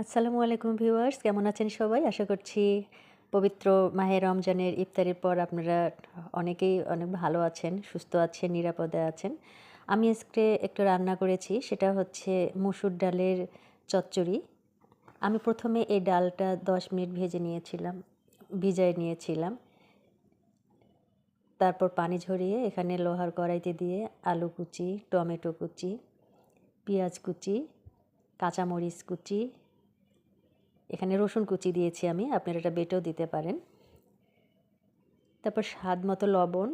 আসসালামু আলাইকুম ভিউয়ার্স, কেমন আছেন সবাই? আশা করছি পবিত্র মাহে রমজানের ইফতারের পর আপনারা অনেকেই অনেক ভালো আছেন, সুস্থ আছেন, নিরাপদে আছেন। আমি আজকে একটু রান্না করেছি, সেটা হচ্ছে মসুর ডালের চচ্চড়ি। আমি প্রথমে এই ডালটা ১০ মিনিট ভেজে নিয়েছিলাম, ভিজায় নিয়েছিলাম। তারপর পানি ঝরিয়ে এখানে লোহার কড়াইতে দিয়ে আলু কুচি, টমেটো কুচি, পেঁয়াজ কুচি, কাঁচামরিচ কুচি, এখানে রসুন কুচি দিয়েছি আমি, আপনারা এটা বেটেও দিতে পারেন। তারপর স্বাদ মতো লবণ,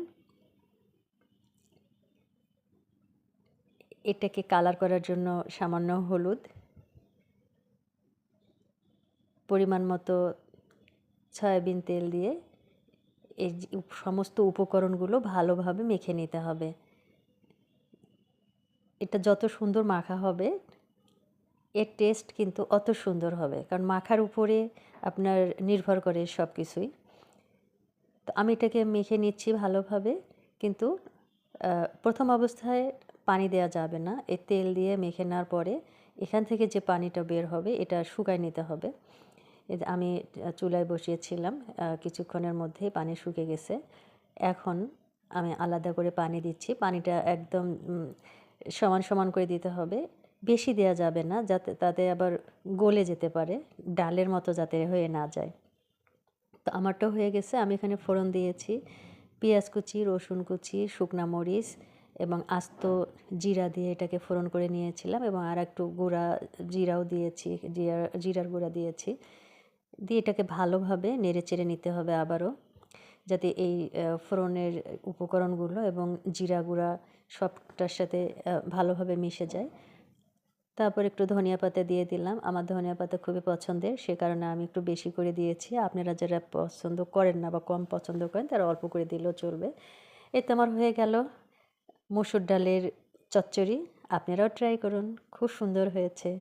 এটাকে কালার করার জন্য সামান্য হলুদ, পরিমাণ মতো সয়াবিন তেল দিয়ে এই সমস্ত উপকরণগুলো ভালোভাবে মেখে নিতে হবে। এটা যত সুন্দর মাখা হবে এর টেস্ট কিন্তু অত সুন্দর হবে, কারণ মাখার উপরে আপনার নির্ভর করে সব কিছুই। তো আমি এটাকে মেখে নিচ্ছি ভালোভাবে, কিন্তু প্রথম অবস্থায় পানি দেওয়া যাবে না। এই তেল দিয়ে মেখে নেওয়ার পরে এখান থেকে যে পানিটা বের হবে এটা শুকায় নিতে হবে। এই যে আমি চুলায় বসিয়েছিলাম, কিছুক্ষণের মধ্যেই পানি শুকিয়ে গেছে। এখন আমি আলাদা করে পানি দিচ্ছি। পানিটা একদম সমান সমান করে দিতে হবে। বেশি দেওয়া যাবে না, যাতে তাতে আবার গলে যেতে পারে, ডালের মতো যাতে হয়ে না যায়। তো আমারটা হয়ে গেছে। আমি এখানে ফোড়ন দিয়েছি পেঁয়াজ কুচি, রসুন কুচি, শুকনা মরিচ এবং আস্ত জিরা দিয়ে এটাকে ফোড়ন করে নিয়েছিলাম, এবং আর একটু গুঁড়া জিরাও দিয়েছি, জিরার গুঁড়া দিয়েছি। দিয়ে এটাকে ভালোভাবে নেড়েচেড়ে নিতে হবে আবারও, যাতে এই ফোড়নের উপকরণগুলো এবং জিরা গুঁড়া সবটার সাথে ভালোভাবে মিশে যায়। তারপর একটু ধনিয়া পাতা দিয়ে দিলাম। আমার ধনিয়া পাতা খুবই পছন্দের, সে কারণে আমি একটু বেশি করে দিয়েছি। আপনারা যারা পছন্দ করেন না বা কম পছন্দ করেন তারা অল্প করে দিলেও চলবে। এতে আমার হয়ে গেল মসুর ডালের চচ্চড়ি। আপনারাও ট্রাই করুন, খুব সুন্দর হয়েছে।